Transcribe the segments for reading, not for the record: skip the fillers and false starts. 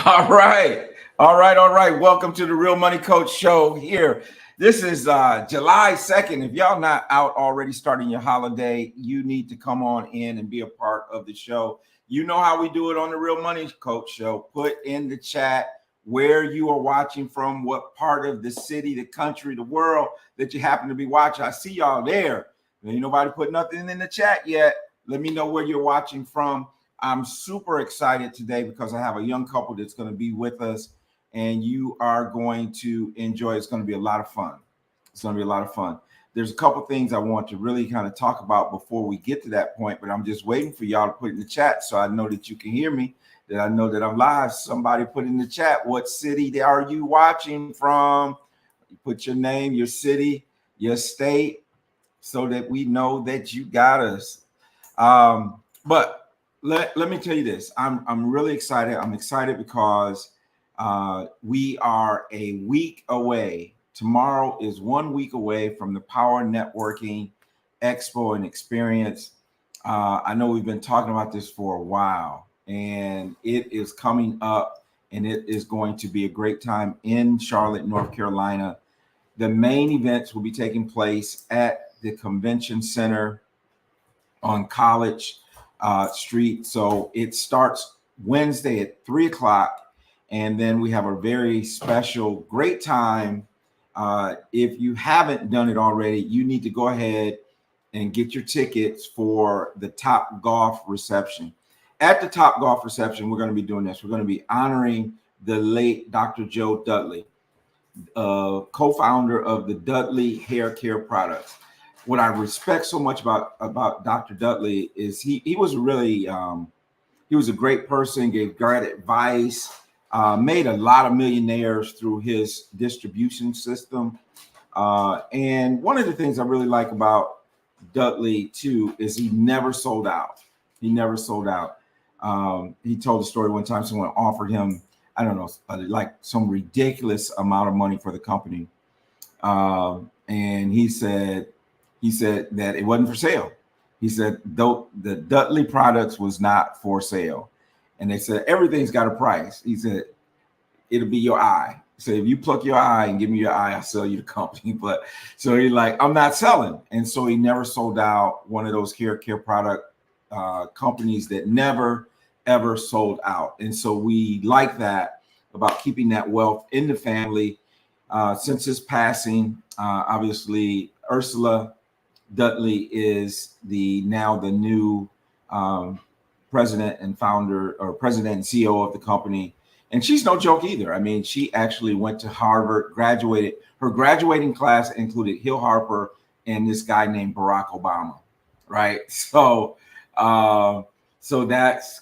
All right. All right. All right. Welcome to the Real Money Coach Show here. This is July 2nd. If y'all not out already starting your holiday, you need to come on in and be a part of the show. You know how we do it on the Real Money Coach Show. Put in the chat where you are watching from, what part of the city, the country, the world that you happen to be watching. I see y'all there. Ain't nobody put nothing in the chat yet. Let me know where you're watching from. I'm super excited today because I have a young couple that's going to be with us, and you are going to enjoy. It's going to be a lot of fun. It's going to be a lot of fun. There's a couple things I want to really kind of talk about before we get to that point, but I'm just waiting for y'all to put in the chat so I know that you can hear me, that I know that I'm live. Somebody put in the chat, what city are you watching from? You put your name, your city, your state, so that we know that you got us. But let me tell you this. I'm really excited. I'm excited because we are a week away. Tomorrow is 1 week away from the Power Networking Expo and Experience. I know we've been talking about this for a while, and it is coming up, and it is going to be a great time in Charlotte, North Carolina. The main events will be taking place at the Convention Center on College Street. So it starts Wednesday at 3 o'clock. And then we have a very special, great time. If you haven't done it already, you need to go ahead and get your tickets for the Top Golf reception. At the Top Golf reception, we're going to be doing this. We're going to be honoring the late Dr. Joe Dudley, co-founder of the Dudley Hair Care Products. What I respect so much about Dr. Dudley is he was really he was a great person, gave great advice, made a lot of millionaires through his distribution system. And one of the things I really like about Dudley too is he never sold out. He never sold out. He told a story one time someone offered him, I don't know, like some ridiculous amount of money for the company. And he said that it wasn't for sale. He said, though the Dudley products was not for sale. And they said, everything's got a price. He said, it'll be your eye. So if you pluck your eye and give me your eye, I'll sell you the company. But so he's like, I'm not selling. And so he never sold out. One of those hair care product companies that never, ever sold out. And so we like that about keeping that wealth in the family. Since his passing, obviously, Ursula Dudley is now the new president and founder, or president and CEO of the company. And she's no joke either. I mean, she actually went to Harvard, graduated. Her graduating class included Hill Harper and this guy named Barack Obama, right? So that's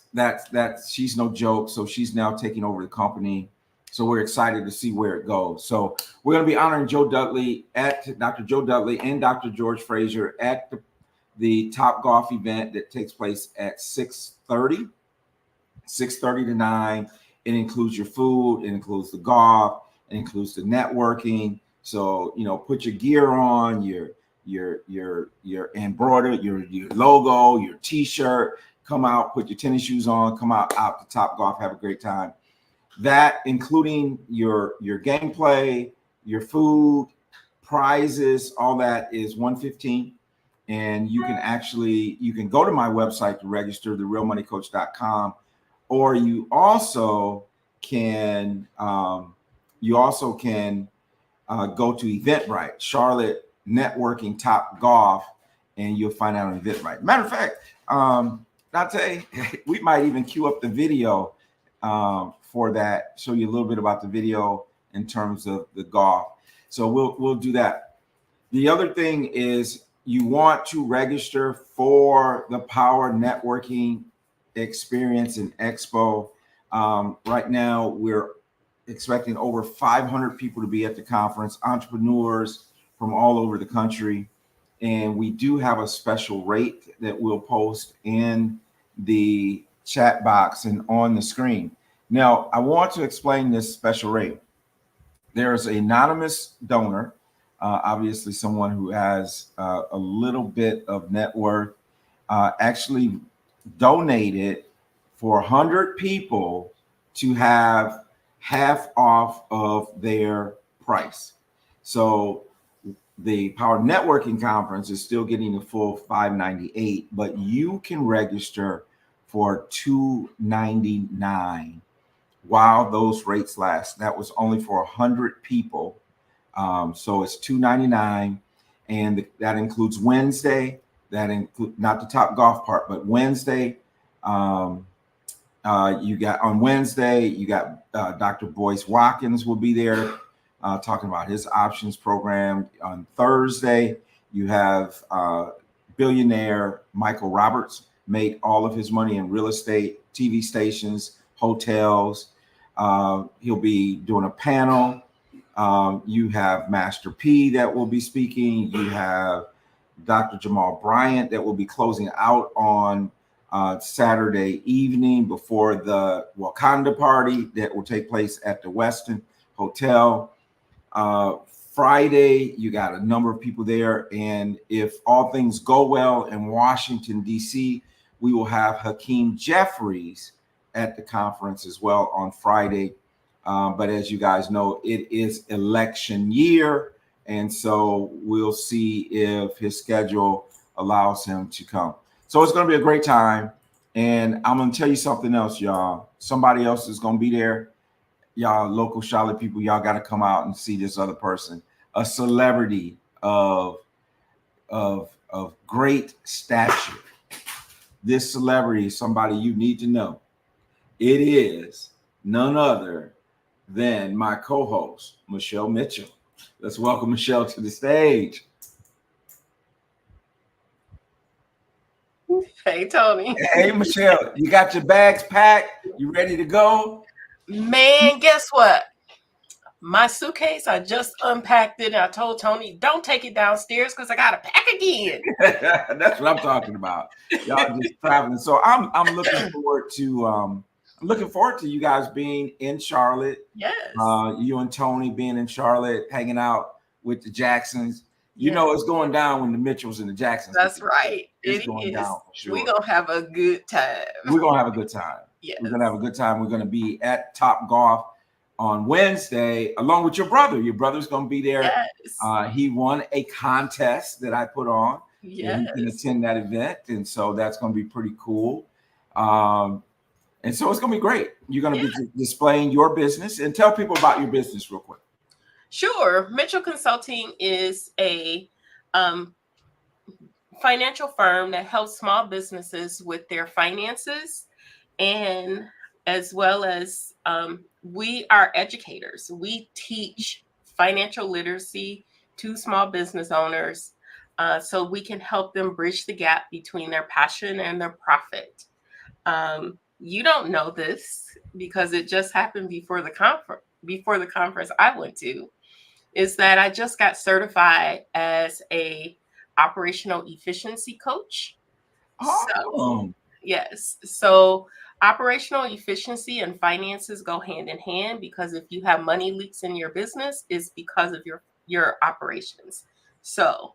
she's no joke. So she's now taking over the company. So we're excited to see where it goes. So we're going to be honoring Joe Dudley at Dr. Joe Dudley and Dr. George Fraser at the Top Golf event that takes place at 6:30 to 9. It includes your food, it includes the golf, it includes the networking. So, put your gear on, your embroidered, your logo, your t-shirt, come out, put your tennis shoes on, come out to Top Golf, have a great time. That, including your gameplay, your food, prizes, all that is $115. And you can go to my website to register, therealmoneycoach.com, or you also can go to Eventbrite, Charlotte Networking Top Golf, and you'll find out on Eventbrite. Matter of fact, Dante, we might even queue up the video for that, show you a little bit about the video in terms of the golf. So we'll do that. The other thing is you want to register for the Power Networking Experience and Expo. Right now, we're expecting over 500 people to be at the conference, entrepreneurs from all over the country. And we do have a special rate that we'll post in the chat box and on the screen. Now, I want to explain this special rate. There's an anonymous donor, obviously someone who has a little bit of net worth, actually donated for 100 people to have half off of their price. So the Power Networking Conference is still getting the full $598, but you can register for $299 while those rates last. That was only for 100 people. So it's $299, and that includes Wednesday. That include not the Top Golf part, but Wednesday. You got on Wednesday, you got Dr. Boyce Watkins will be there talking about his options program. On Thursday, you have billionaire Michael Roberts, made all of his money in real estate, TV stations, hotels. He'll be doing a panel. You have Master P that will be speaking. You have Dr. Jamal Bryant that will be closing out on Saturday evening before the Wakanda party that will take place at the Westin Hotel. Friday, you got a number of people there. And if all things go well in Washington, D.C., we will have Hakeem Jeffries at the conference as well on Friday. But as you guys know, it is election year. And so we'll see if his schedule allows him to come. So it's going to be a great time. And I'm going to tell you something else, y'all. Somebody else is going to be there. Y'all local Charlotte people, y'all got to come out and see this other person, a celebrity of great stature. This celebrity is somebody you need to know. It is none other than my co-host, Michelle Mitchell. Let's welcome Michelle to the stage. Hey, Tony. Hey, Michelle, you got your bags packed? You ready to go? Man, guess what? My suitcase, I just unpacked it, and I told Tony, don't take it downstairs because I got to pack again. That's what I'm talking about. Y'all just traveling. So I'm looking forward to you guys being in Charlotte. Yes. You and Tony being in Charlotte, hanging out with the Jacksons. You know it's going down when the Mitchells and the Jacksons. That's right. It's going down for sure. We're going to have a good time. We're going to have a good time. Yes. We're going to have a good time. We're going to be at Top Golf on Wednesday, along with your brother. Your brother's going to be there. Yes. He won a contest that I put on. Yes. You can attend that event. And so that's going to be pretty cool. And so it's going to be great. You're going to be displaying your business, and tell people about your business real quick. Sure. Mitchell Consulting is a financial firm that helps small businesses with their finances, and as well as we are educators. We teach financial literacy to small business owners so we can help them bridge the gap between their passion and their profit. You don't know this because it just happened before the conference I went to, is that I just got certified as a operational efficiency coach. So, yes. So operational efficiency and finances go hand in hand, because if you have money leaks in your business, it's because of your operations. So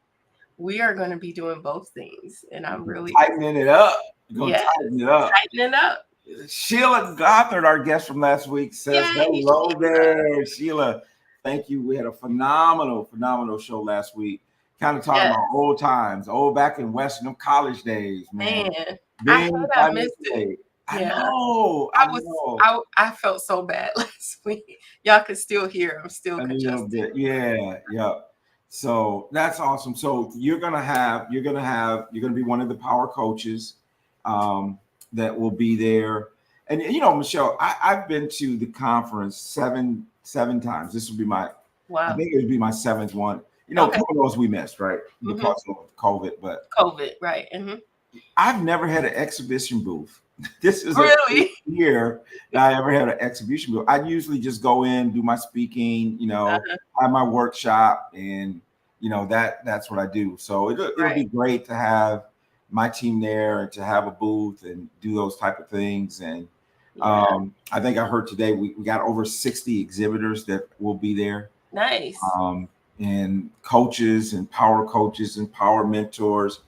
we are going to be doing both things, and I'm really tightening it up. You're going to tighten it up. Tightening up. Sheila Gothard, our guest from last week, says hello there. Sheila, thank you. We had a phenomenal show last week. Kind of talking about old times, back in Western college days, man. I missed it. I know. I felt so bad last week. Y'all can still hear I'm still congested. Yeah. So that's awesome. So you're gonna be one of the power coaches that will be there. And Michelle, I've been to the conference seven times. This will be I think it would be my seventh one. A couple of those we missed, right? Because of COVID, but COVID, right. Mm-hmm. I've never had an exhibition booth. This is really a year that I ever had an exhibition booth. I usually just go in, do my speaking, have my workshop, and that's what I do. So it'll be great to have my team there and to have a booth and do those type of things. And I think I heard today we got over 60 exhibitors that will be there. Nice. And coaches and power mentors.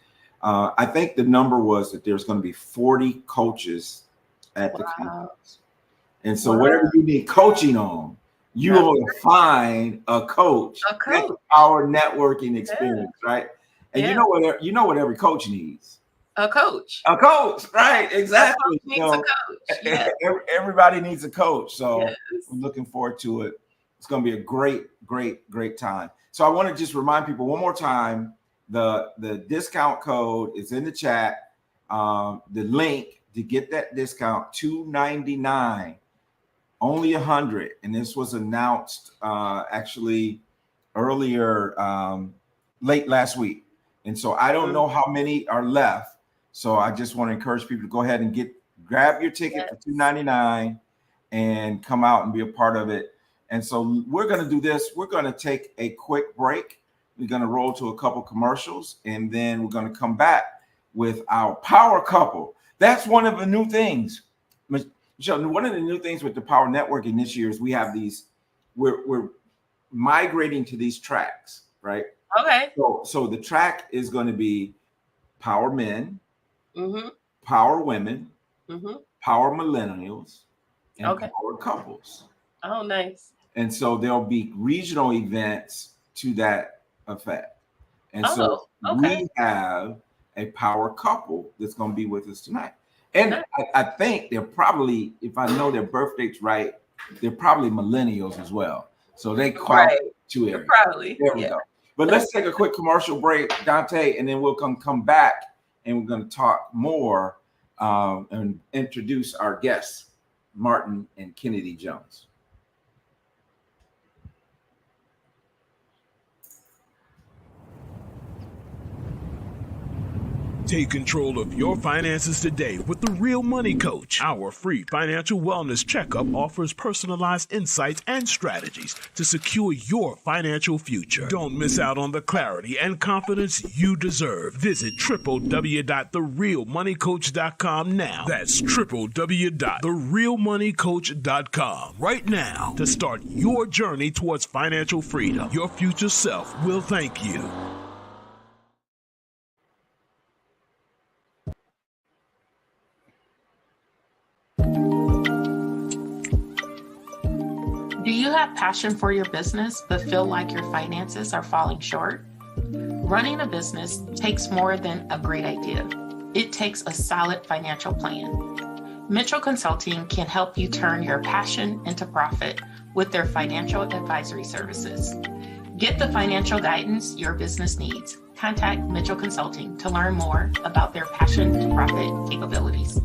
I think the number was that there's going to be 40 coaches at the conference. And so whatever you need coaching on, you will find a coach. That's our networking experience, right? And you know what every coach needs? A coach. A coach, right? Exactly. A coach needs a coach. Yeah. Everybody needs a coach. So I'm looking forward to it. It's going to be a great time. So I want to just remind people one more time, the discount code is in the chat. The link to get that discount, $299, only 100. And this was announced actually earlier, late last week. And so I don't know how many are left. So I just want to encourage people to go ahead and grab your ticket for $299 and come out and be a part of it. And so we're going to do this. We're going to take a quick break. We're going to roll to a couple commercials, and then we're going to come back with our power couple. That's one of the new things. Michelle, one of the new things with the Power Networking this year is we have these, we're migrating to these tracks, right? Okay. So the track is going to be Power Men, Power Women, Power Millennials, and Power Couples. Oh, nice. And so there'll be regional events to that effect. And so we have a power couple that's going to be with us tonight. And I think they're probably, if I know their birth dates right, they're probably millennials as well. So they qualify to it. Probably. There we go. But let's take a quick commercial break, Dante, and then we'll come back and we're going to talk more and introduce our guests, Martin and Kennedy Jones. Take control of your finances today with the Real Money Coach. Our free financial wellness checkup offers personalized insights and strategies to secure your financial future. Don't miss out on the clarity and confidence you deserve. Visit www.therealmoneycoach.com now. That's www.therealmoneycoach.com right now to start your journey towards financial freedom. Your future self will thank you. Do you have passion for your business but feel like your finances are falling short? Running a business takes more than a great idea. It takes a solid financial plan. Mitchell Consulting can help you turn your passion into profit with their financial advisory services. Get the financial guidance your business needs. Contact Mitchell Consulting to learn more about their passion to profit capabilities.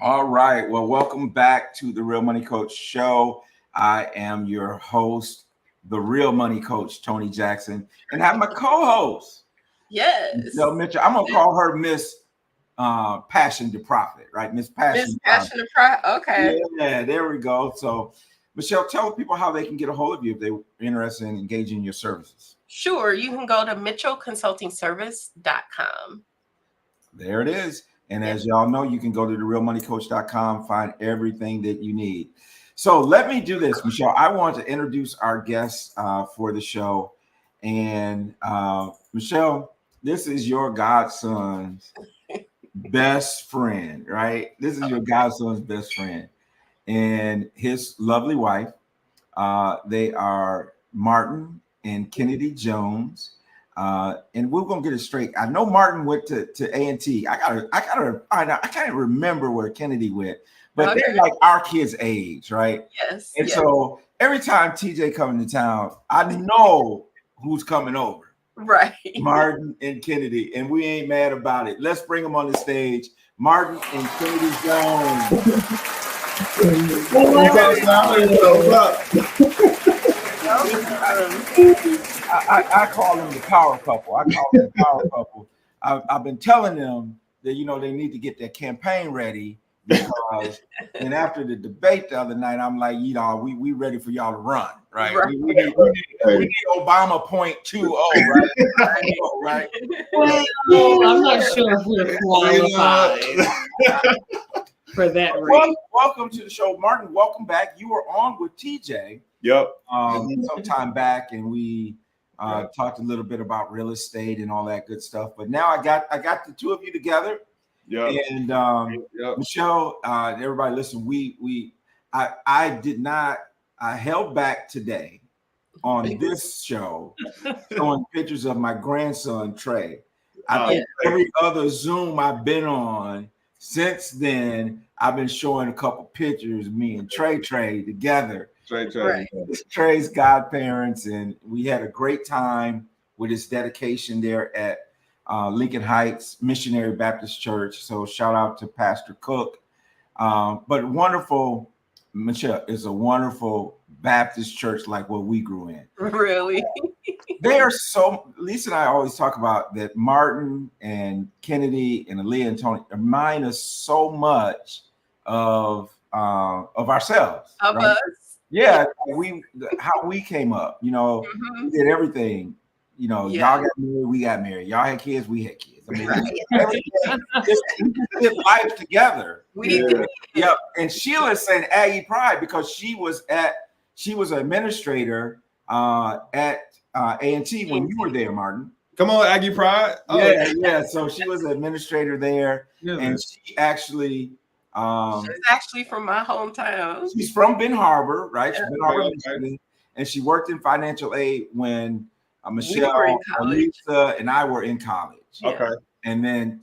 All right. Well, welcome back to the Real Money Coach Show. I am your host, the Real Money Coach, Tony Jackson, and have my co-host, Michelle Mitchell. I'm gonna call her Miss Passion to Profit, right? Miss Passion. Miss Passion to Profit. Okay. Yeah, there we go. So, Michelle, tell people how they can get a hold of you if they're interested in engaging in your services. Sure. You can go to mitchellconsultingservice.com. There it is. And as y'all know, you can go to therealmoneycoach.com, find everything that you need. So let me do this, Michelle. I want to introduce our guests for the show. And Michelle, this is your godson's best friend, right? This is your godson's best friend and his lovely wife. They are Martin and Kennedy Jones. And we're gonna get it straight. I know Martin went to A&T. I gotta find out. I can't remember where Kennedy went, but they're like our kids' age, right? Yes. And so every time TJ coming to town, I know who's coming over. Right. Martin and Kennedy, and we ain't mad about it. Let's bring them on the stage. Martin and Kennedy Jones. I call them the power couple. I've been telling them that, you know, they need to get their campaign ready because and after the debate the other night, I'm like, you know, we ready for y'all to run, right? We need Obama 0.20, right? Well, I'm not sure if we're qualified for that rate. Welcome to the show, Martin. Welcome back. You were on with TJ. Yep. Some time back, and we talked a little bit about real estate and all that good stuff. But now I got the two of you together, Yeah. And Yep. Michelle, everybody listen, I held back today on this show showing pictures of my grandson Trey. I think every other Zoom I've been on since then, I've been showing a couple pictures of me and Trey together. Trey. Trey's godparents, and we had a great time with his dedication there at Lincoln Heights Missionary Baptist Church. So shout out to Pastor Cook. But wonderful, Michelle, is a wonderful Baptist church like what we grew in. Really? They are so, Lisa and I always talk about that Martin and Kennedy and Aaliyah and Tony remind us so much of ourselves. Of right? us. Yeah, how we came up, we did everything. Y'all got married, we got married. Y'all had kids, we had kids. I mean, everything, we did life together. We did. Yep. And Sheila's saying Aggie Pride because she was an administrator at A&T when you were there, Martin. Come on, Aggie Pride. Oh. Yeah. So she was an administrator there, and she actually. She's actually from my hometown. She's from Ben Harbor, right? She's Ben Harbor, Michigan, and she worked in financial aid when Michelle, Lisa, and I were in college. Okay. And then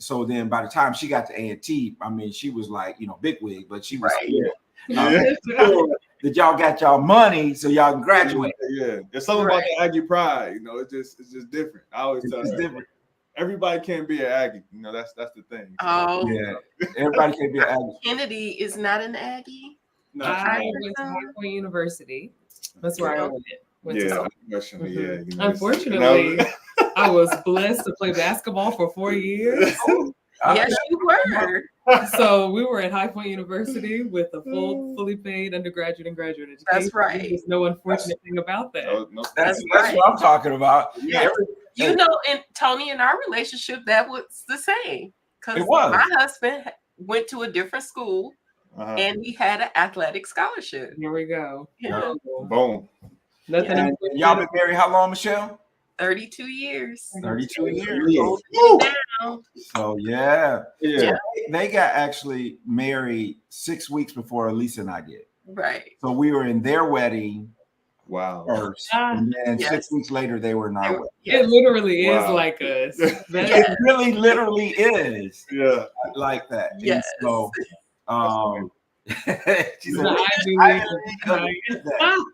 by the time she got to A&T, I mean, she was like, bigwig, but she was that y'all got y'all money so y'all can graduate. Yeah. There's something about the Aggie Pride, it's just different. I always tell it's different. Everybody can't be an Aggie. That's the thing. Oh, yeah. Everybody can't be an Aggie. Kennedy is not an Aggie. No. I went to High Point University. That's where I went to school. Unfortunately, Unfortunately, I was blessed to play basketball for 4 years. Yes, you were. So we were at High Point University with a fully paid undergraduate and graduate education. That's right. There's no unfortunate thing about that. That's what I'm talking about. Yeah. And Tony, in our relationship, that was the same. Because my husband went to a different school and he had an athletic scholarship. Here we go. Yeah. Boom. Nothing. Y'all been married how long, Michelle? 32 years. 32 years. So yeah. They got actually married 6 weeks before Lisa and I did. Right. So we were in their wedding. Wow. First, and then 6 weeks later they were in our wedding. It literally is like us. It really literally is. Yeah. Like that. Yes. And so she said, hey,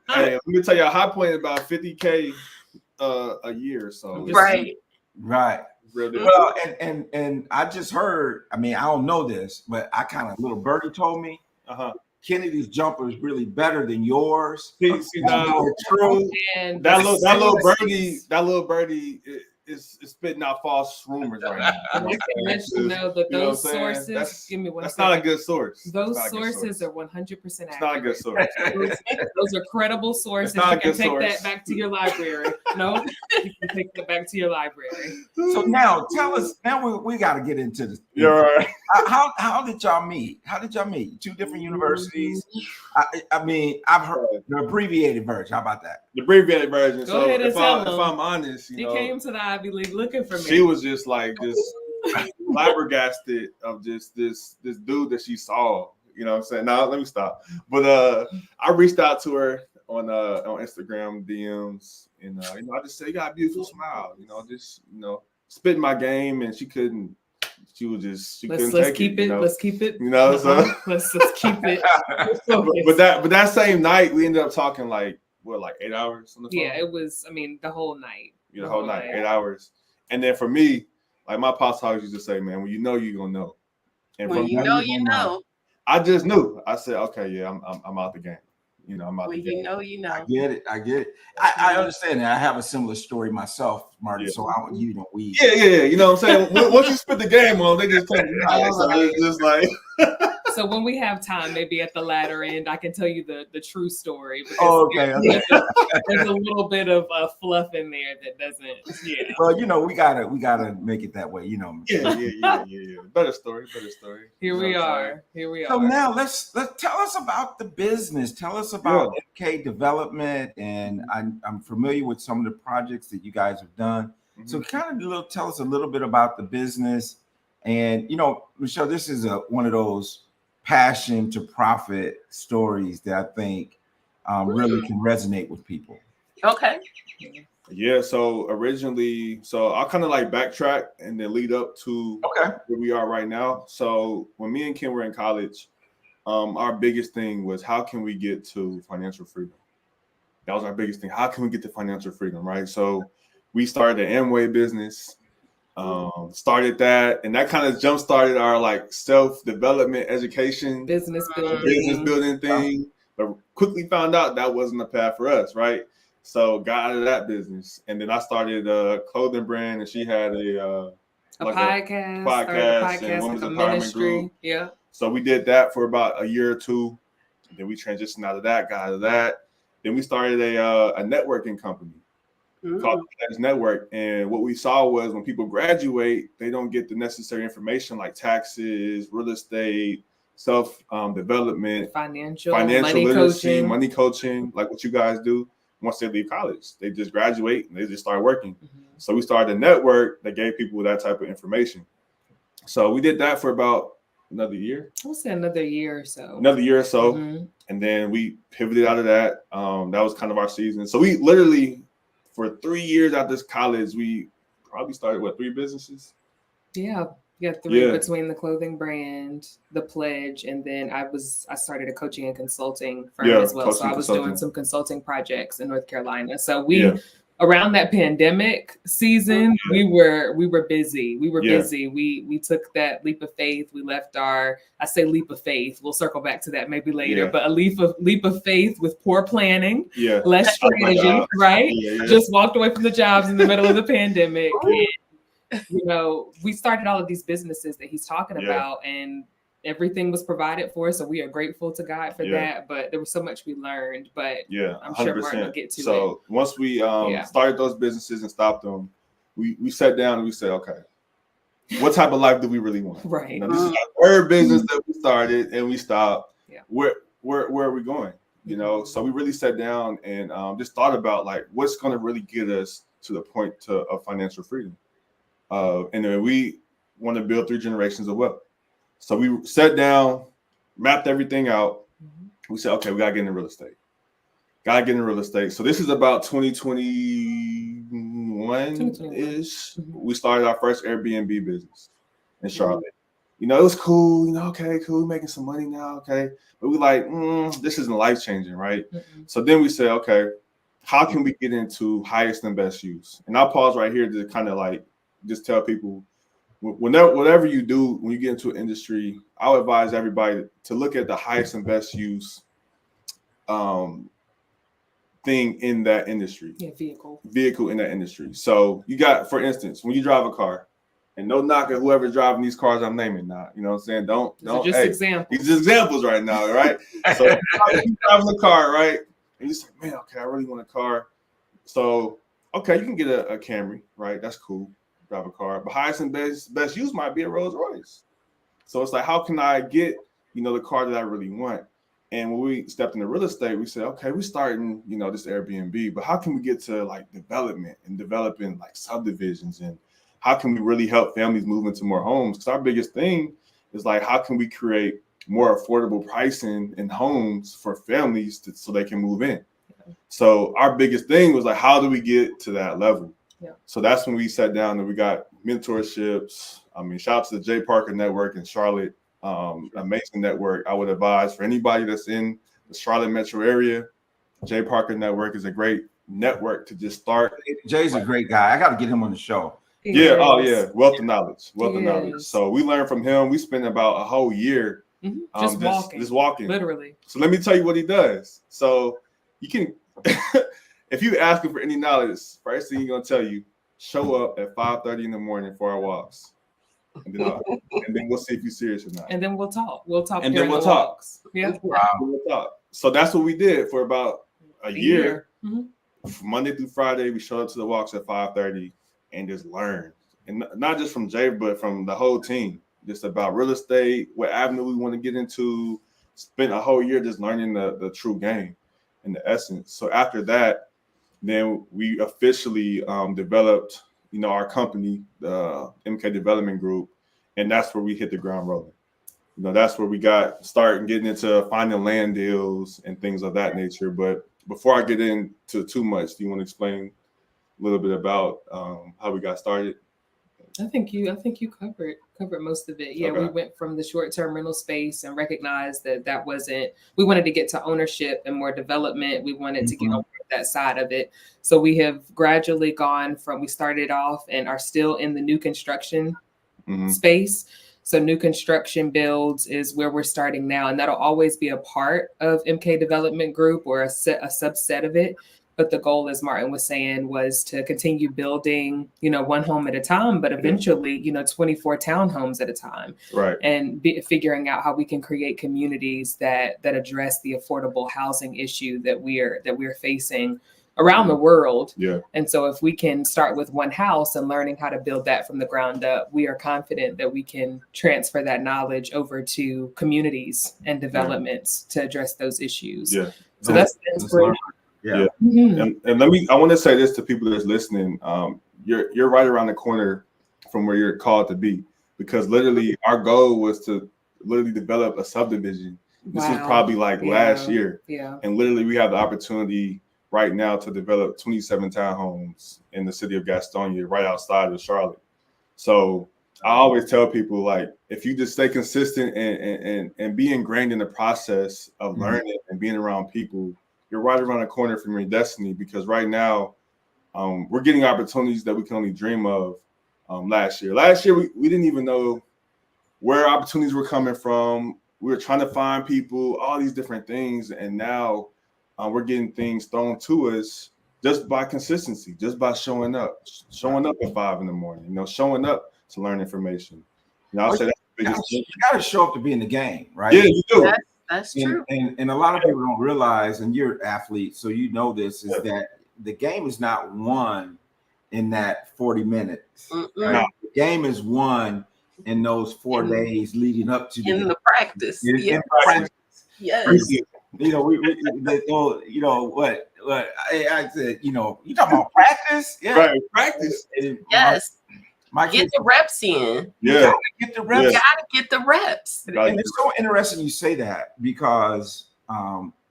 let me tell you, High Point is about $50K a year. So right. Well, and I just heard. I mean, I don't know this, but little birdie told me. Kennedy's jumper is really better than yours. True. And that little birdie is spitting out false rumors right now. I can let you know that those sources. That's not a good source. Those sources are 100% accurate. It's not a good source. Those are credible sources. You can take that back to your library. No, you can take that back to your library. So now tell us. Now we got to get into this. You're right. How did y'all meet? Two different universities. I mean, I've heard the abbreviated version. How about that? The abbreviated version. Go ahead and tell him. If I'm honest, he came to the Ivy League looking for me. She was just like flabbergasted of just this dude that she saw. You know what I'm saying? Now let me stop. But I reached out to her on Instagram DMs, and I just said, "You got a beautiful smile." Just spitting my game, and she couldn't. She was just couldn't take it. Let's keep it. So let's keep it. but that same night we ended up talking like 8 hours on the phone. Yeah, it was. I mean, the whole night. The whole night, 8 hours. And then for me, like my pops always used to say, "Man, when you know, you're gonna know." And when you know. I just knew. I said, "Okay, yeah, I'm out the game." I'm out the game. You know. I get it. I understand that. I have a similar story myself, Marty. Yeah. So I want you to weed. Yeah. You know what I'm saying? Once you spit the game on, they just take you out. So it's just like. So when we have time, maybe at the latter end, I can tell you the true story. Okay. There's a little bit of fluff in there that doesn't. Yeah. Well, we gotta make it that way. Yeah. Better story. Here we are. So now let's tell us about the business. Tell us about MK Development, and I'm familiar with some of the projects that you guys have done. Mm-hmm. So tell us a little bit about the business And Michelle, this is one of those passion to profit stories that I think really can resonate with people. Okay. Yeah, so originally, I'll kind of like backtrack and then lead up to where we are right now. So when me and Kim were in college, our biggest thing was how can we get to financial freedom? That was our biggest thing. How can we get to financial freedom, right? So we started the Amway business, started that, and that kind of jump-started our like self-development education, business building thing, but quickly found out that wasn't the path for us, right? So got out of that business, and then I started a clothing brand, and she had a podcast and women's empowerment group. Yeah. So we did that for about a year or two. Then we transitioned out of that, got out of that. Then we started a networking company called Edge Network. And what we saw was when people graduate, they don't get the necessary information like taxes, real estate, self-development, financial literacy, money coaching, like what you guys do. Once they leave college, they just graduate and they just start working. So we started a network that gave people that type of information. So we did that for about another year. I would say another year or so. And then we pivoted out of that. That was kind of our season. So we literally, for 3 years after college, we probably started, 3 businesses? Yeah. Yeah, 3 between the clothing brand, the Pledge, and then I started a coaching and consulting firm as well. So I was doing some consulting projects in North Carolina. So we around that pandemic season, we were busy. We were busy. We took that leap of faith. We left I say leap of faith. We'll circle back to that maybe later. But a leap of faith with poor planning, less strategy, right? Just walked away from the jobs in the middle of the pandemic. And, we started all of these businesses that he's talking about, and everything was provided for us. So we are grateful to God for that. But there was so much we learned. But I'm sure Martin will get to it. So once we started those businesses and stopped them, we sat down and we said, okay, what type of life do we really want? Right. This is our third business that we started and we stopped. Yeah. Where are we going? So we really sat down and just thought about like what's going to really get us to the point of financial freedom. And then we want to build 3 generations of wealth. So we sat down, mapped everything out. We said, okay, we got to get into real estate. So this is about 2021-ish. We started our first Airbnb business in Charlotte. It was cool. Okay, cool. We're making some money now. Okay. But we like, this isn't life-changing, right? So then we said, okay, how can we get into highest and best use? And I'll pause right here to kind of like, just tell people, whatever you do, when you get into an industry, I'll advise everybody to look at the highest and best use thing in that industry. Yeah, vehicle in that industry. So you got, for instance, when you drive a car, and no knock at whoever's driving these cars I'm naming now. You know what I'm saying? Don't. Just examples. These are examples right now, right? So you're driving a car, right? And you say, man, okay, I really want a car. So, okay, you can get a Camry, right? That's cool. Drive a car, but highest and best use might be a Rolls Royce. So it's like, how can I get, the car that I really want? And when we stepped into real estate, we said, okay, we're starting, this Airbnb, but how can we get to like development and developing like subdivisions, and how can we really help families move into more homes? Because our biggest thing is like, how can we create more affordable pricing in homes for families so they can move in? So our biggest thing was like, how do we get to that level? So that's when we sat down and we got mentorships. Shout out to the J. Parker Network in Charlotte, amazing network. I would advise for anybody that's in the Charlotte metro area, J. Parker Network is a great network to just start. Jay's a great guy. I got to get him on the show. Wealth of knowledge. So we learned from him. We spent about a whole year just walking, literally. So let me tell you what he does. So you can. If you ask him for any knowledge, first thing he's gonna tell you, show up at 5:30 in the morning for our walks, and then we'll see if you're serious or not. And then we'll talk. And then we'll talk. Walks. Yeah. We'll talk. So that's what we did for about a year. From Monday through Friday, we showed up to the walks at 5:30 and just learned, and not just from Jay, but from the whole team, just about real estate, what avenue we want to get into. Spent a whole year just learning the true game and the essence. So after that, then we officially developed, our company, the MK Development Group, And that's where we hit the ground rolling. You know, that's where we got starting getting into finding land deals and things of that nature. But before I get into too much, do you want to explain a little bit about how we got started? I think you covered most of it. Yeah, Okay. We went from the short-term rental space and recognized that wasn't. We wanted to get to ownership and more development. We wanted to get over that side of it. So we have gradually gone from. We started off and are still in the new construction space. So new construction builds is where we're starting now, and that'll always be a part of MK Development Group or a subset of it. But the goal, as Martin was saying, was to continue building, one home at a time, but eventually, 24 townhomes at a time. Right. And figuring out how we can create communities that address the affordable housing issue that we're facing around the world. Yeah. And so if we can start with one house and learning how to build that from the ground up, we are confident that we can transfer that knowledge over to communities and developments to address those issues. Yeah. So that's the inspiration. Yeah. Mm-hmm. And I want to say this to people that's listening. You're right around the corner from where you're called to be, because literally our goal was to literally develop a subdivision. This was probably last year. Yeah. And literally we have the opportunity right now to develop 27 townhomes in the city of Gastonia, right outside of Charlotte. So I always tell people, if you just stay consistent and be ingrained in the process of learning and being around people, you're right around the corner from your destiny. Because right now we're getting opportunities that we can only dream of. Last year we didn't even know where opportunities were coming from. We were trying to find people, all these different things, and now we're getting things thrown to us just by consistency, just by showing up at 5 a.m, showing up to learn information. I'll say that's the biggest thing. You got to show up to be in the game, right? Yeah, you do. That's true. And a lot of people don't realize, and you're athletes, so you know this, is that the game is not won in that 40 minutes. Right? No. The game is won in those 4 days leading up to the practice. in practice. Yes. What I said, you talking about practice? Yeah. Right, practice. Yes. My Get kids, the reps in. Yeah. get the reps. You gotta get the reps. And it's so interesting you say that, because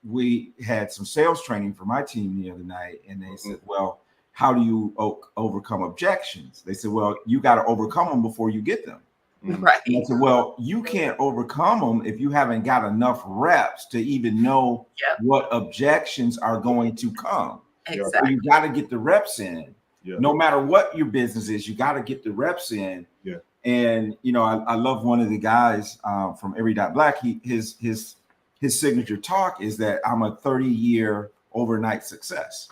we had some sales training for my team the other night, and they said, well, how do you overcome objections? They said, well, you got to overcome them before you get them. Right. And I said, well, you can't overcome them if you haven't got enough reps to even know what objections are going to come. Exactly. So you got to get the reps in. Yeah. No matter what your business is, you got to get the reps in. Yeah. And I love one of the guys from Every Dot Black. His signature talk is that I'm a 30-year overnight success.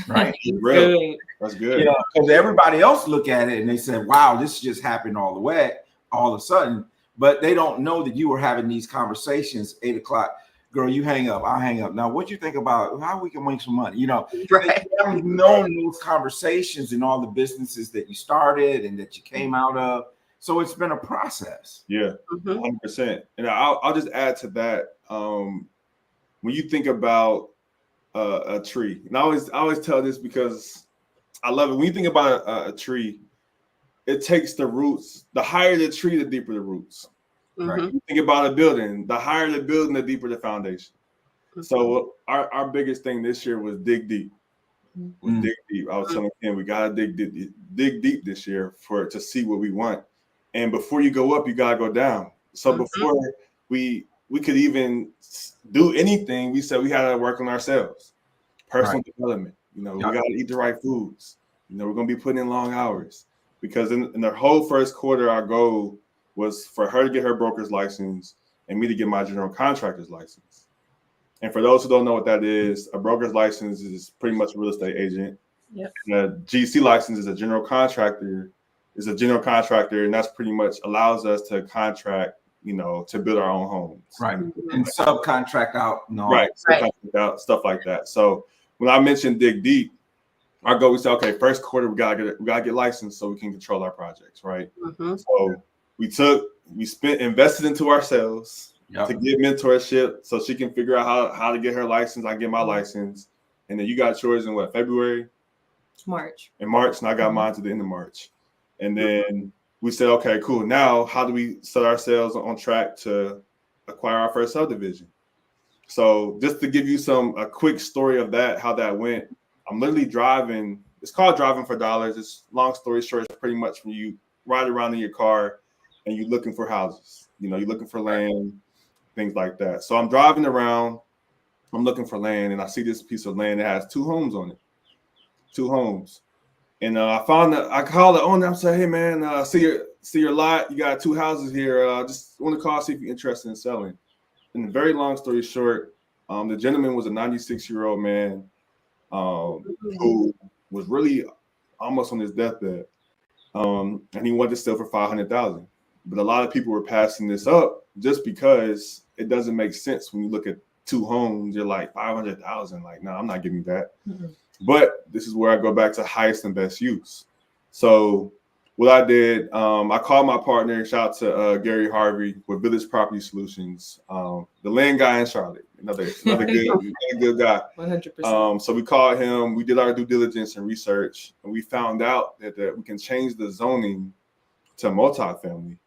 Right. Real. That's good. Because everybody else look at it and they say, wow, this just happened all of a sudden. But they don't know that you were having these conversations 8 o'clock. Girl, you hang up, I'll hang up. Now, what you think about how we can make some money? Right. They haven't known those conversations in all the businesses that you started and that you came out of. So it's been a process. Yeah, 100%. And I'll just add to that. When you think about a tree, and I always tell this because I love it. When you think about a tree, it takes the roots. The higher the tree, the deeper the roots. Right. You think about a building. The higher the building, the deeper the foundation. So our biggest thing this year was dig deep. Dig deep. I was telling him we gotta dig deep this year to see what we want. And before you go up, you gotta go down. So before we could even do anything, we said we had to work on ourselves. Personal development. We gotta eat the right foods. We're gonna be putting in long hours, because in the whole first quarter, our goal was for her to get her broker's license and me to get my general contractor's license. And for those who don't know what that is, a broker's license is pretty much a real estate agent. Yep. And a GC license is a general contractor. And that's pretty much allows us to contract, to build our own homes. Right. And subcontract out. Subcontract out, stuff like that. So when I mentioned dig deep, our goal was to, okay, first quarter, we gotta get licensed so we can control our projects, right? So we invested into ourselves to get mentorship so she can figure out how to get her license. I get my license. And then you got yours in February? March. In March, and I got mine to the end of March. And then we said, okay, cool. Now, how do we set ourselves on track to acquire our first subdivision? So just to give you a quick story of that, how that went, I'm literally driving. It's called driving for dollars. It's long story short, it's pretty much when you ride around in your car and you're looking for houses. You know, you're looking for land, things like that. So I'm driving around, I'm looking for land, and I see this piece of land that has 2 homes on it. 2 homes. And I called the owner. I'm saying, hey man, see your lot. You got 2 houses here. Just want to call, see if you're interested in selling. And very long story short, the gentleman was a 96-year-old man who was really almost on his deathbed, and he wanted to sell for $500,000. But a lot of people were passing this up just because it doesn't make sense when you look at 2 homes. You're like $500,000. Like, no, I'm not giving that. Mm-hmm. But this is where I go back to highest and best use. So what I did, I called my partner, shout out to Gary Harvey with Village Property Solutions, the land guy in Charlotte, another good guy. 100%. So we called him, we did our due diligence and research, and we found out that we can change the zoning to multifamily,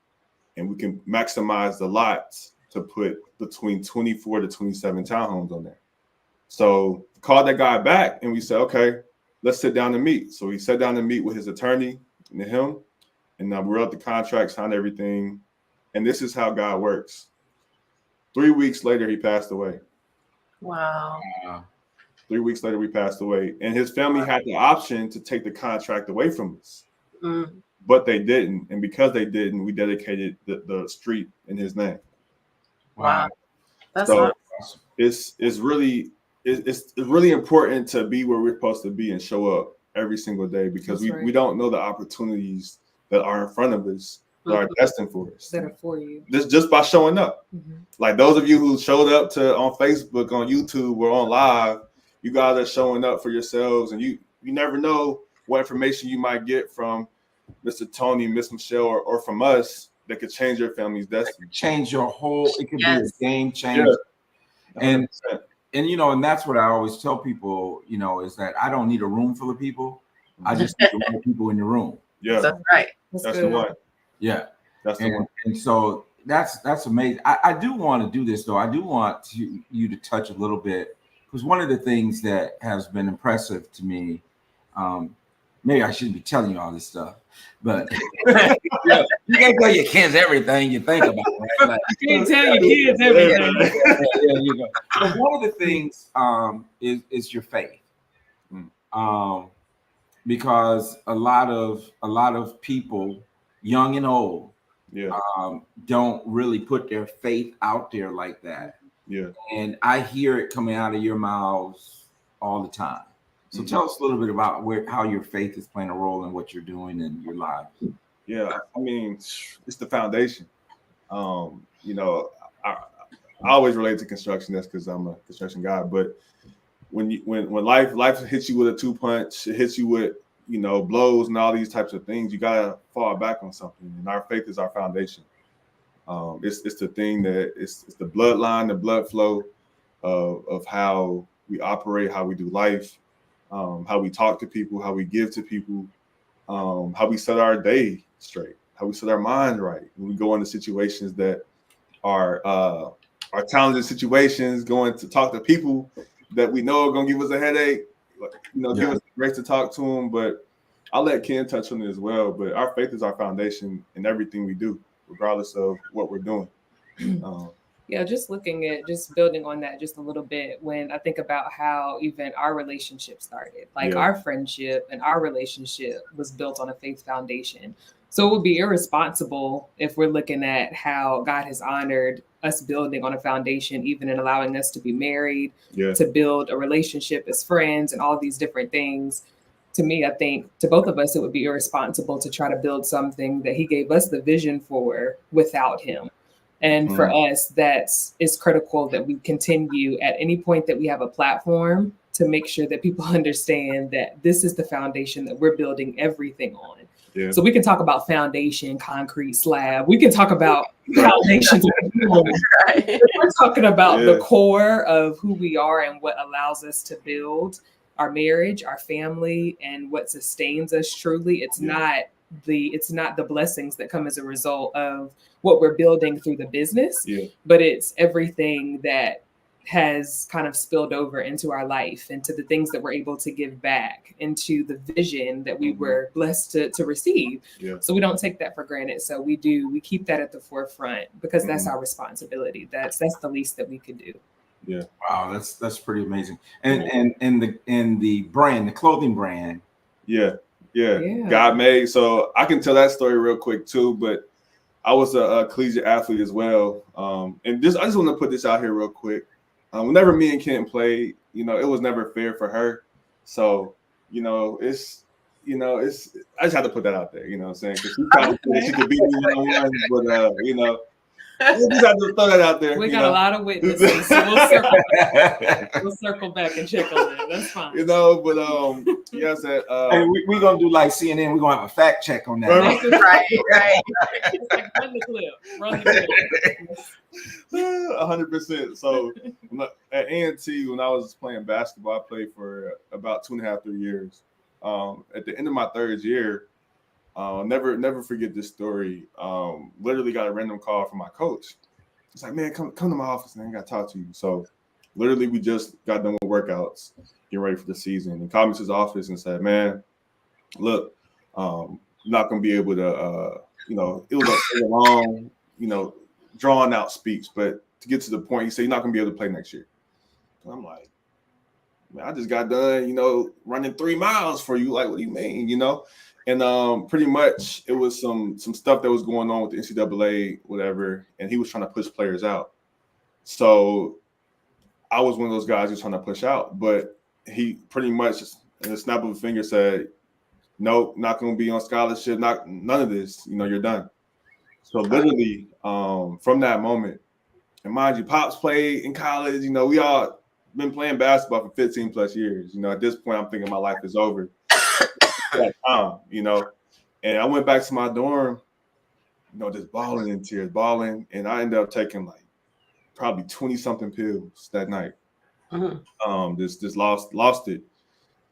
and we can maximize the lots to put between 24 to 27 townhomes on there. So called that guy back, and we said, okay, let's sit down and meet. So we sat down to meet with his attorney and him, and we wrote the contract, signed everything. And this is how God works. 3 weeks later, he passed away. Wow. 3 weeks later, we passed away. And his family had the option to take the contract away from us. Mm. But they didn't. And because they didn't, we dedicated the street in his name. Wow. That's so awesome. It's really important to be where we're supposed to be and show up every single day, because we don't know the opportunities that are in front of us that are destined for us. That are for you. Just by showing up. Mm-hmm. Like those of you who showed up on Facebook, on YouTube, or on live, you guys are showing up for yourselves, and you never know what information you might get from Mr. Tony, Miss Michelle, or from us that could change your family's destiny. Change your whole, it could be a game changer. Yeah. And you know, and that's what I always tell people, you know, is that I don't need a room full of people. I just need the right people in the room. Yeah, that's right. That's the one. Yeah, that's the one. And so that's amazing. I do want to do this though. I do want you to touch a little bit, because one of the things that has been impressive to me, maybe I shouldn't be telling you all this stuff, but you can't tell your kids everything you think about, right? Like, you can't tell your kids everything. You know. But one of the things is your faith, because a lot of people, young and old, don't really put their faith out there like that. Yeah, and I hear it coming out of your mouths all the time. So tell us a little bit about how your faith is playing a role in what you're doing in your lives. Yeah, I mean, it's the foundation. You know, I always relate to construction. That's because I'm a construction guy. But when life hits you with a 2-punch, it hits you with, you know, blows and all these types of things, you gotta fall back on something. And our faith is our foundation. It's the thing that it's the bloodline, the blood flow of how we operate, how we do life. How we talk to people, how we give to people, how we set our day straight, how we set our mind right. When we go into situations that are challenging situations, going to talk to people that we know are going to give us a headache, give us grace to talk to them. But I'll let Ken touch on it as well. But our faith is our foundation in everything we do, regardless of what we're doing. Yeah, just building on that just a little bit, when I think about how even our relationship started, our friendship and our relationship was built on a faith foundation. So it would be irresponsible if we're looking at how God has honored us building on a foundation, even in allowing us to be married, to build a relationship as friends and all these different things. To me, I think to both of us, it would be irresponsible to try to build something that he gave us the vision for without him. And for us, it's critical that we continue at any point that we have a platform to make sure that people understand that this is the foundation that we're building everything on. Yeah. So we can talk about foundation, concrete, slab. We can talk about foundations. We're talking about the core of who we are and what allows us to build our marriage, our family, and what sustains us truly. It's not it's not the blessings that come as a result of what we're building through the business, but it's everything that has kind of spilled over into our life, into the things that we're able to give back, into the vision that we were blessed to receive. So we don't take that for granted. So we keep that at the forefront because that's our responsibility. That's the least that we could do. Yeah. Wow, that's pretty amazing. And the brand, the clothing brand. Yeah. God made. So I can tell that story real quick too, but I was a collegiate athlete as well. And I just want to put this out here real quick. Whenever me and Kent played, it was never fair for her. So, I just had to put that out there, you know what I'm saying? Because she probably said she could beat me one-on-one, but, we just have to throw that out there. We got a lot of witnesses, so we'll circle back and check on that. That's fine. But yeah, I said, hey, we're gonna do like CNN. We're gonna have a fact check on that. Right. It's like, run the clip. 100%. So at A&T, when I was playing basketball, I played for about 2.5, 3 years. At the end of my third year, never forget this story. Literally got a random call from my coach. It's like, man, come to my office, man. I got to talk to you. So literally, we just got done with workouts, getting ready for the season. And called me to his office and said, man, look, I'm not going to be able to, it was a long, drawn out speech. But to get to the point, he said, you're not going to be able to play next year. And I'm like, man, I just got done, running 3 miles for you. Like, what do you mean, And pretty much it was some stuff that was going on with the NCAA, whatever, and he was trying to push players out. So I was one of those guys who's trying to push out, but he pretty much in a snap of a finger said, nope, not going to be on scholarship, none of this, you're done. So literally from that moment, and mind you, Pops played in college, we all been playing basketball for 15 plus years. At this point, I'm thinking my life is over. That time, and I went back to my dorm, just bawling in tears, and I ended up taking like probably 20-something pills that night. Just lost it,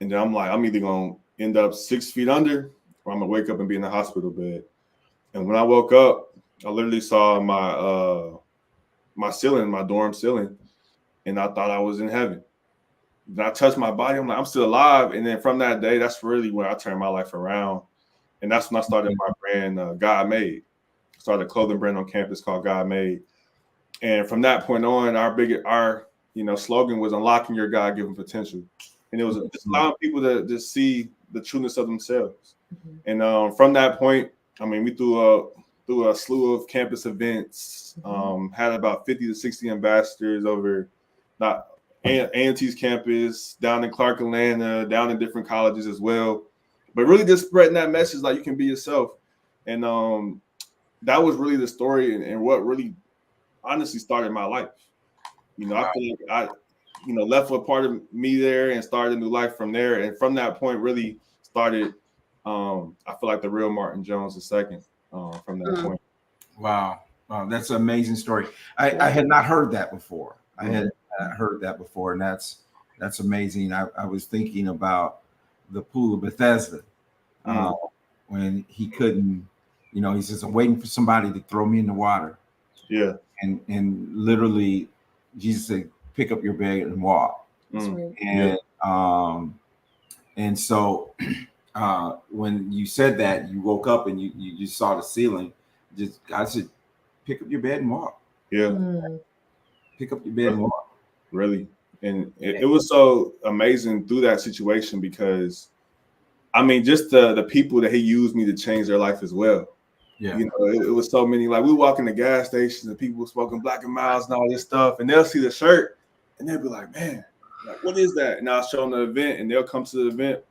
and then I'm like, I'm either gonna end up 6 feet under, or I'm gonna wake up and be in the hospital bed. And when I woke up, I literally saw my ceiling, my dorm ceiling, and I thought I was in heaven. Then I touched my body. I'm like, I'm still alive. And then from that day, that's really when I turned my life around. And that's when I started my brand, God Made. Started a clothing brand on campus called God Made. And from that point on, our slogan was unlocking your God-given potential. And it was just allowing people to just see the trueness of themselves. And from that point, we threw a slew of campus events, had about 50 to 60 ambassadors over A&T's campus, down in Clark, Atlanta, down in different colleges as well. But really just spreading that message like you can be yourself. And that was really the story and what really honestly started my life. I feel like I left a part of me there and started a new life from there. And from that point really started, I feel like the real Martin Jones II from that point. Wow, that's an amazing story. I had not heard that before. I had heard that before, and that's amazing. I was thinking about the pool of Bethesda when he couldn't, he says, I'm waiting for somebody to throw me in the water. Yeah. And literally Jesus said, pick up your bed and walk. And and so when you said that, you woke up and you just saw the ceiling. Just God said, pick up your bed and walk. Yeah. Pick up your bed and walk. Really. And it was so amazing through that situation because just the people that he used me to change their life as well. Yeah. It was so many, like we walk in the gas stations and people smoking Black and Milds and all this stuff, and they'll see the shirt and they'll be like, man, like, what is that? And I'll show them the event and they'll come to the event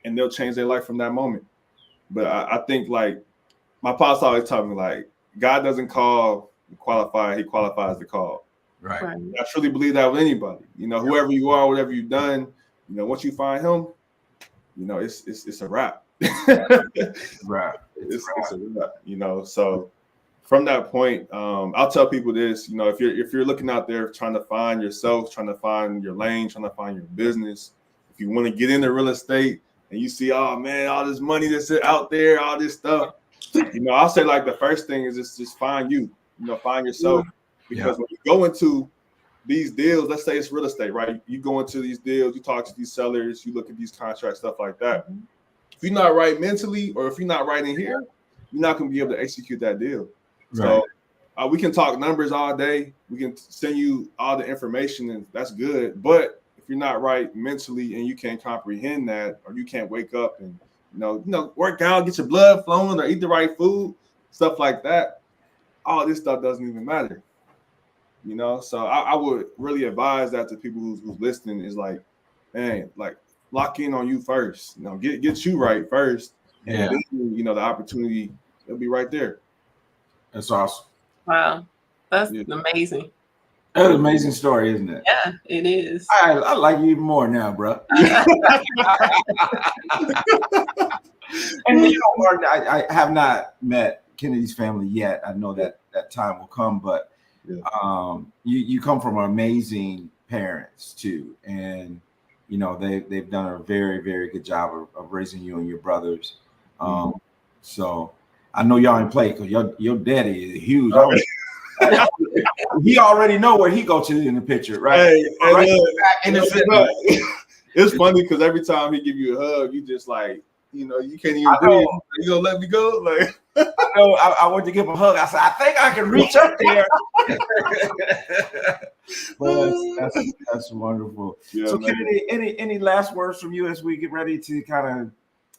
and they'll change their life from that moment. But I think like my pops always taught me, like, God doesn't call and qualify, he qualifies the call. Right. I truly believe that with anybody. Whoever you are, whatever you've done, once you find him, it's a wrap. Right. It's a wrap, So from that point, I'll tell people this, if you're looking out there trying to find yourself, trying to find your lane, trying to find your business, if you want to get into real estate and you see, oh man, all this money that's out there, all this stuff. You know, I'll say like the first thing is just find you. You know, find yourself, because when you go into these deals, let's say it's real estate, right? You go into these deals, you talk to these sellers, you look at these contracts, stuff like that. If you're not right mentally, or if you're not right in here, you're not going to be able to execute that deal. Right. So we can talk numbers all day. We can send you all the information, and that's good. But if you're not right mentally and you can't comprehend that, or you can't wake up and you know, work out, get your blood flowing, or eat the right food, stuff like that, all this stuff doesn't even matter. You know, so I would really advise that to people who's listening is like, man, like lock in on you first. You know, get you right first, and then, you know, the opportunity will be right there. That's awesome. Wow, that's amazing. That's an amazing story, isn't it? Yeah, it is. I like you even more now, bro. And you know, Martin, I have not met Kennedy's family yet. I know that time will come, but you come from amazing parents too, and you know they've done a very, very good job of raising you and your brothers. So I know y'all ain't play, because your daddy is huge. He already know where he go to in the picture, right? It's funny because every time he give you a hug, you just like, you know, you can't even breathe. You gonna let me go? Like, I went to give him a hug. I said, I think I can reach up there. Well, that's wonderful. Yeah, so, Kennedy, any last words from you as we get ready to kind of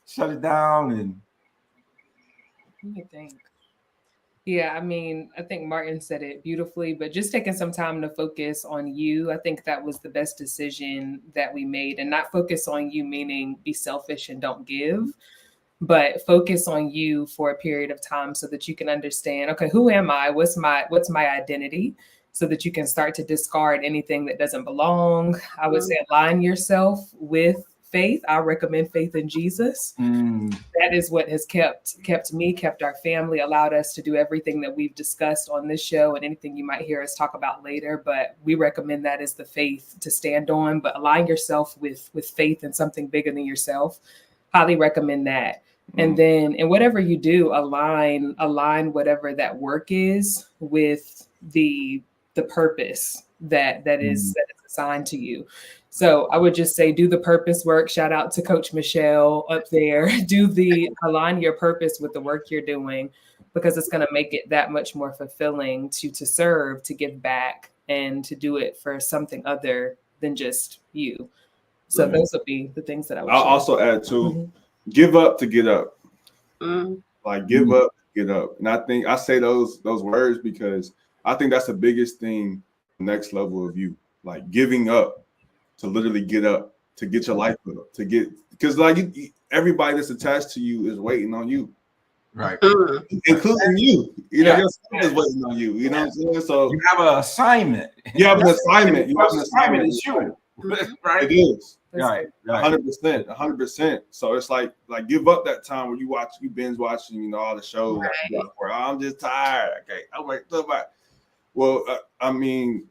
shut it down? And let me think. Yeah, I mean, I think Martin said it beautifully, but just taking some time to focus on you, I think that was the best decision that we made. And not focus on you meaning be selfish and don't give, but focus on you for a period of time so that you can understand, okay, who am I? What's my identity? So that you can start to discard anything that doesn't belong. I would say align yourself with faith. I recommend faith in Jesus. That is what has kept me, kept our family, allowed us to do everything that we've discussed on this show and anything you might hear us talk about later. But we recommend that as the faith to stand on. But align yourself with faith in something bigger than yourself. Highly recommend that. And then in whatever you do, align whatever that work is with the purpose that is assigned to you. So I would just say, do the purpose work. Shout out to Coach Michelle up there. Align your purpose with the work you're doing, because it's going to make it that much more fulfilling to serve, to give back, and to do it for something other than just you. So those would be the things that I would I'll also add to give up to get up. Like give up, get up. And I think I say those words because I think that's the biggest thing, next level of you, like giving up to literally get up, to get your life up, to get, because like everybody that's attached to you is waiting on you, right? Including you. You know, your son is waiting on you. You know what I'm saying? So you have an assignment. You have an assignment. You have an assignment. It's you, right? It is. Right. 100%. So it's like give up that time where you binge watching, you know, all the shows. Right. Where I'm just tired. Okay, I'm like, well, I mean,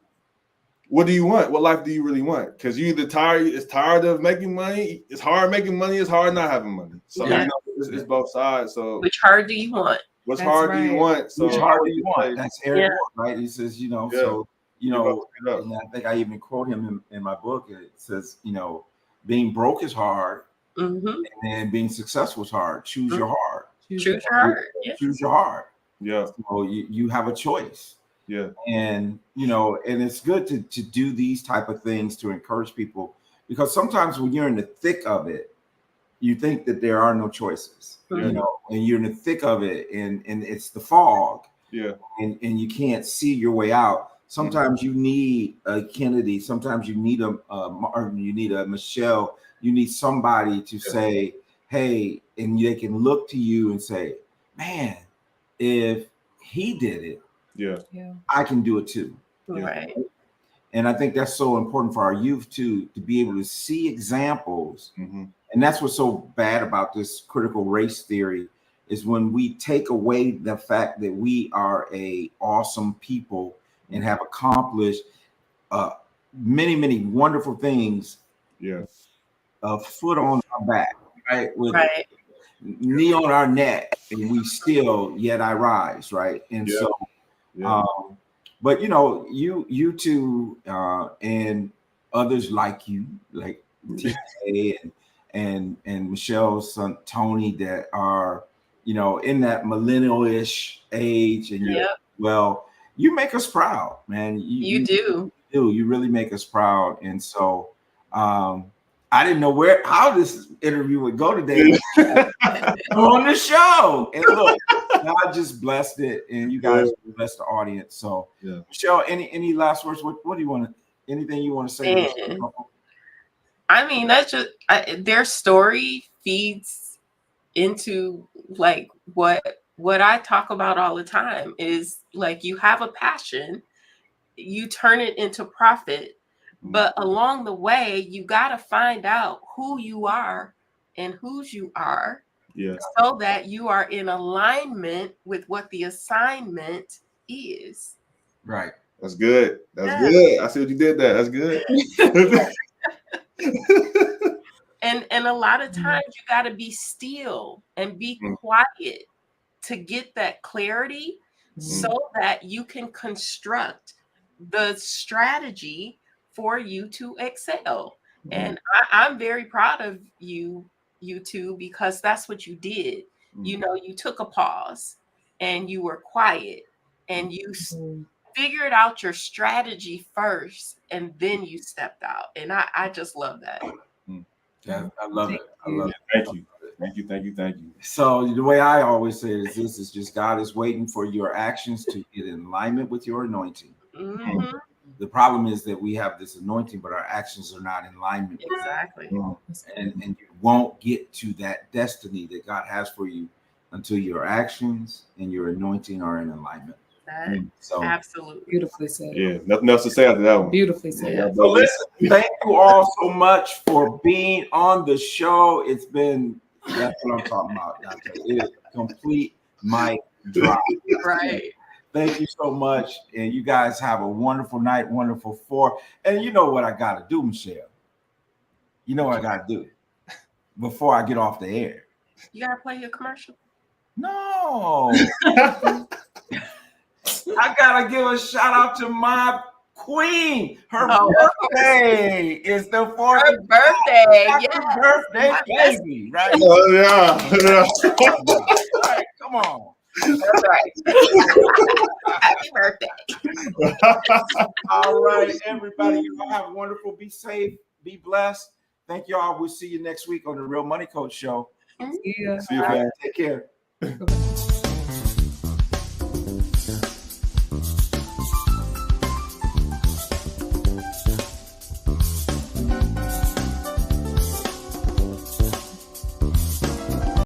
what do you want? What life do you really want? Because you either tired of making money. It's hard making money. It's hard not having money. So you know, it's both sides. So which hard do you want? What's hard do you want? So which hard do you want? That's Eric, right? He says, you know, so you know, and I think I even quote him in my book. It says, you know, being broke is hard, and being successful is hard. Choose your heart. Choose your heart. Choose your heart. Yeah. So you have a choice. Yeah. And you know, and it's good to do these type of things to encourage people, because sometimes when you're in the thick of it, you think that there are no choices. You know, and you're in the thick of it, and it's the fog. Yeah. And you can't see your way out. Sometimes you need a Kennedy. Sometimes you need a Martin. You need a Michelle. You need somebody to say, "Hey," and they can look to you and say, "Man, if he did it, I can do it too." Right. And I think that's so important for our youth to be able to see examples. And that's what's so bad about this critical race theory, is when we take away the fact that we are a awesome people and have accomplished many, many wonderful things, a foot on our back. right? With right. knee on our neck, and we still yet I rise, right? And so, but you know, you two and others like you, like TA and Michelle's son Tony, that are, you know, in that millennial-ish age, and well, you make us proud, man. You do. You really make us proud, and so I didn't know how this interview would go today. On the show, and look, God just blessed it, and you guys blessed the audience. So, Michelle, any last words? What do you want to? Anything you want to say? I mean, that's just their story feeds into like what I talk about all the time is like you have a passion, you turn it into profit, but along the way you got to find out who you are and whose you are, so that you are in alignment with what the assignment is. Right. That's good. That's good. I see what you did there. That's good. And a lot of times you got to be still and be quiet to get that clarity, so that you can construct the strategy for you to excel. And I'm very proud of you two, because that's what you did. You know, you took a pause and you were quiet and you figured out your strategy first, and then you stepped out. And I just love that. Yeah, I love it. I love it. Thank you. So the way I always say it is, this is just God is waiting for your actions to get in alignment with your anointing. The problem is that we have this anointing, but our actions are not in alignment. Exactly. And you won't get to that destiny that God has for you until your actions and your anointing are in alignment. So absolutely beautifully said. Yeah, nothing else to say after that one. Beautifully said. So listen, thank you all so much for being on the show. It's been, that's what I'm talking about, Dante. It is complete mic drop. Right. Thank you so much. And you guys have a wonderful night, wonderful 4. And you know what I got to do, Michelle? You know what I got to do before I get off the air? You got to play your commercial? No. I got to give a shout out to my queen. Her birthday is the 4th. Her birthday. Happy birthday, baby. Right? Oh, yeah. All right, come on. That's right. Happy birthday. All right, everybody. You all have a wonderful, be safe, be blessed. Thank y'all. We'll see you next week on the Real Money Coach Show. Yeah. See you, man. Take care.